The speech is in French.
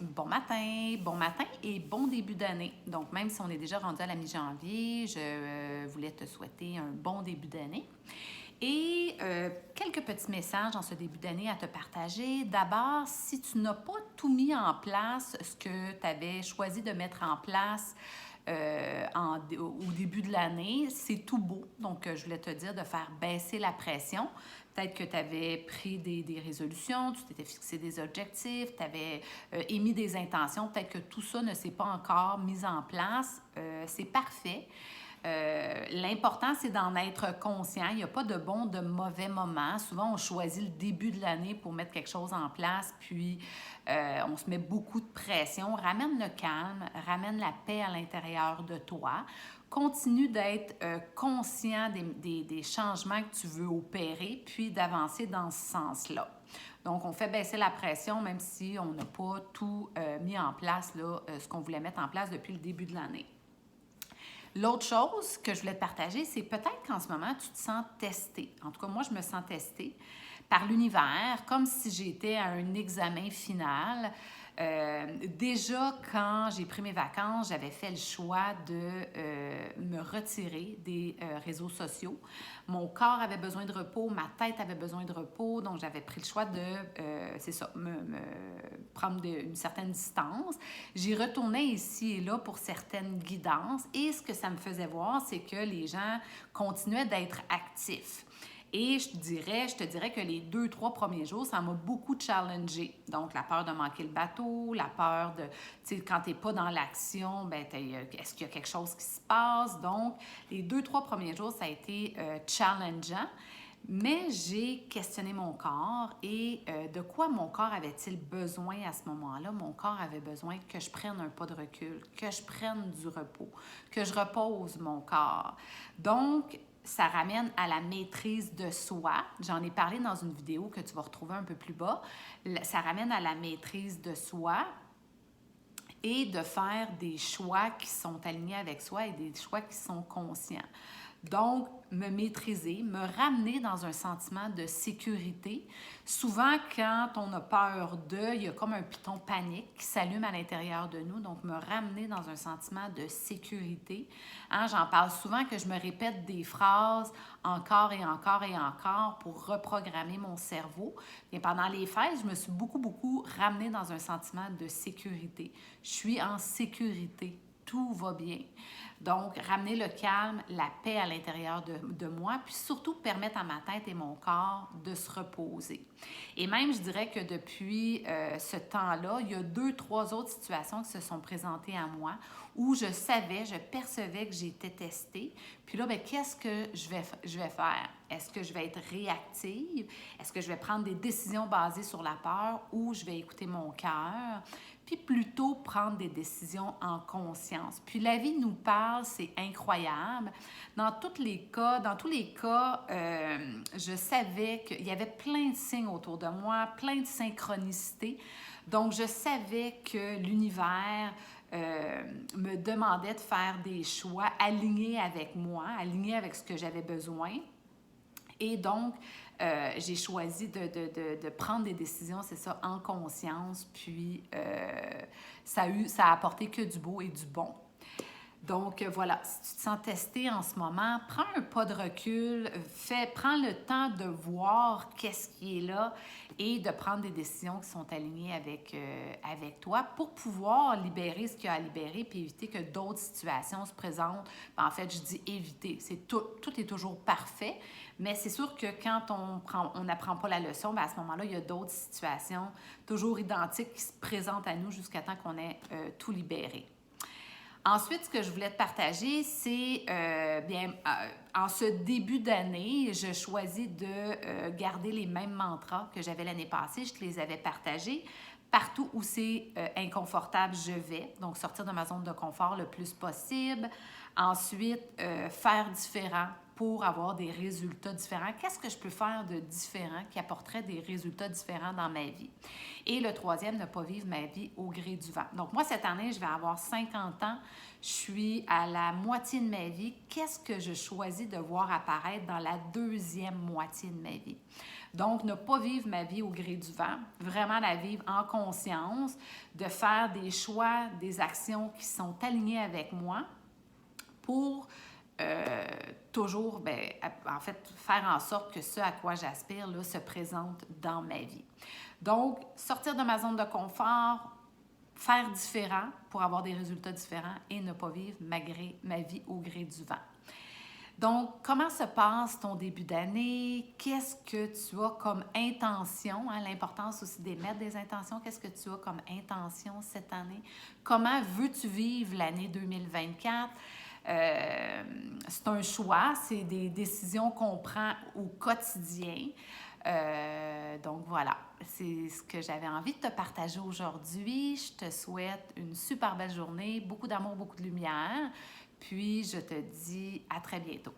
Bon matin et bon début d'année. Donc, même si on est déjà rendu à la mi-janvier, je voulais te souhaiter un bon début d'année. Et quelques petits messages en ce début d'année à te partager. D'abord, si tu n'as pas tout mis en place, ce que tu avais choisi de mettre en place au début de l'année, c'est tout beau. Donc, je voulais te dire de faire baisser la pression. Peut-être que tu avais pris des résolutions, tu t'étais fixé des objectifs, tu avais émis des intentions. Peut-être que tout ça ne s'est pas encore mis en place. C'est parfait. L'important, c'est d'en être conscient. Il n'y a pas de bon, de mauvais moment. Souvent, on choisit le début de l'année pour mettre quelque chose en place, puis on se met beaucoup de pression. Ramène le calme, ramène la paix à l'intérieur de toi. Continue d'être conscient des changements que tu veux opérer, puis d'avancer dans ce sens-là. Donc, on fait baisser la pression, même si on n'a pas tout mis en place, là, ce qu'on voulait mettre en place depuis le début de l'année. L'autre chose que je voulais te partager, c'est peut-être qu'en ce moment, tu te sens testé. En tout cas, moi, je me sens testée par l'univers, comme si j'étais à un examen final. Déjà, quand j'ai pris mes vacances, j'avais fait le choix de me retirer des réseaux sociaux. Mon corps avait besoin de repos, ma tête avait besoin de repos, donc j'avais pris le choix de, me prendre une certaine distance. J'y retournais ici et là pour certaines guidances et ce que ça me faisait voir, c'est que les gens continuaient d'être actifs. Et je te dirais que les 2-3 premiers jours, ça m'a beaucoup challengé. Donc, la peur de manquer le bateau, la peur de, tu sais, quand tu n'es pas dans l'action, ben, est-ce qu'il y a quelque chose qui se passe? Donc, les 2-3 premiers jours, ça a été challengeant. Mais j'ai questionné mon corps et de quoi mon corps avait-il besoin à ce moment-là? Mon corps avait besoin que je prenne un pas de recul, que je prenne du repos, que je repose mon corps. Donc, ça ramène à la maîtrise de soi. J'en ai parlé dans une vidéo que tu vas retrouver un peu plus bas. Ça ramène à la maîtrise de soi et de faire des choix qui sont alignés avec soi et des choix qui sont conscients. Donc, me maîtriser, me ramener dans un sentiment de sécurité. Souvent, quand on a peur d'eux, il y a comme un piton panique qui s'allume à l'intérieur de nous. Donc, me ramener dans un sentiment de sécurité. Hein, j'en parle souvent que je me répète des phrases encore et encore et encore pour reprogrammer mon cerveau. Et pendant les fêtes, je me suis beaucoup ramenée dans un sentiment de sécurité. Je suis en sécurité. Tout va bien. Donc, ramener le calme, la paix à l'intérieur de moi, puis surtout permettre à ma tête et mon corps de se reposer. Et même, je dirais que depuis ce temps-là, il y a 2-3 autres situations qui se sont présentées à moi où je percevais que j'étais testée. Puis là, bien, qu'est-ce que je vais faire? Est-ce que je vais être réactive? Est-ce que je vais prendre des décisions basées sur la peur ou je vais écouter mon cœur? Puis plutôt prendre des décisions en conscience. Puis la vie nous parle, c'est incroyable. Dans tous les cas, je savais qu'il y avait plein de signes autour de moi, plein de synchronicités. Donc, je savais que l'univers me demandait de faire des choix alignés avec moi, alignés avec ce que j'avais besoin. Et donc, j'ai choisi de prendre des décisions, c'est ça, en conscience. Puis, ça a apporté que du beau et du bon. Donc, voilà, si tu te sens testé en ce moment, prends un pas de recul, prends le temps de voir qu'est-ce qui est là et de prendre des décisions qui sont alignées avec toi pour pouvoir libérer ce qu'il y a à libérer puis éviter que d'autres situations se présentent. En fait, je dis éviter. Tout est toujours parfait, mais c'est sûr que quand on n'apprend pas la leçon, bien à ce moment-là, il y a d'autres situations toujours identiques qui se présentent à nous jusqu'à temps qu'on ait tout libéré. Ensuite, ce que je voulais te partager, c'est, en ce début d'année, je choisis de garder les mêmes mantras que j'avais l'année passée. Je te les avais partagés. Partout où c'est inconfortable, je vais. Donc, sortir de ma zone de confort le plus possible. Ensuite, faire différent pour avoir des résultats différents? Qu'est-ce que je peux faire de différent qui apporterait des résultats différents dans ma vie? Et le troisième, ne pas vivre ma vie au gré du vent. Donc moi, cette année, je vais avoir 50 ans. Je suis à la moitié de ma vie. Qu'est-ce que je choisis de voir apparaître dans la deuxième moitié de ma vie? Donc, ne pas vivre ma vie au gré du vent, vraiment la vivre en conscience, de faire des choix, des actions qui sont alignées avec moi pour toujours, en fait, faire en sorte que ce à quoi j'aspire là, se présente dans ma vie. Donc, sortir de ma zone de confort, faire différent pour avoir des résultats différents et ne pas vivre ma vie au gré du vent. Donc, comment se passe ton début d'année? Qu'est-ce que tu as comme intention? Hein? L'importance aussi d'émettre des intentions. Qu'est-ce que tu as comme intention cette année? Comment veux-tu vivre l'année 2024? C'est un choix, c'est des décisions qu'on prend au quotidien. Donc voilà, c'est ce que j'avais envie de te partager aujourd'hui. Je te souhaite une super belle journée, beaucoup d'amour, beaucoup de lumière. Puis je te dis à très bientôt.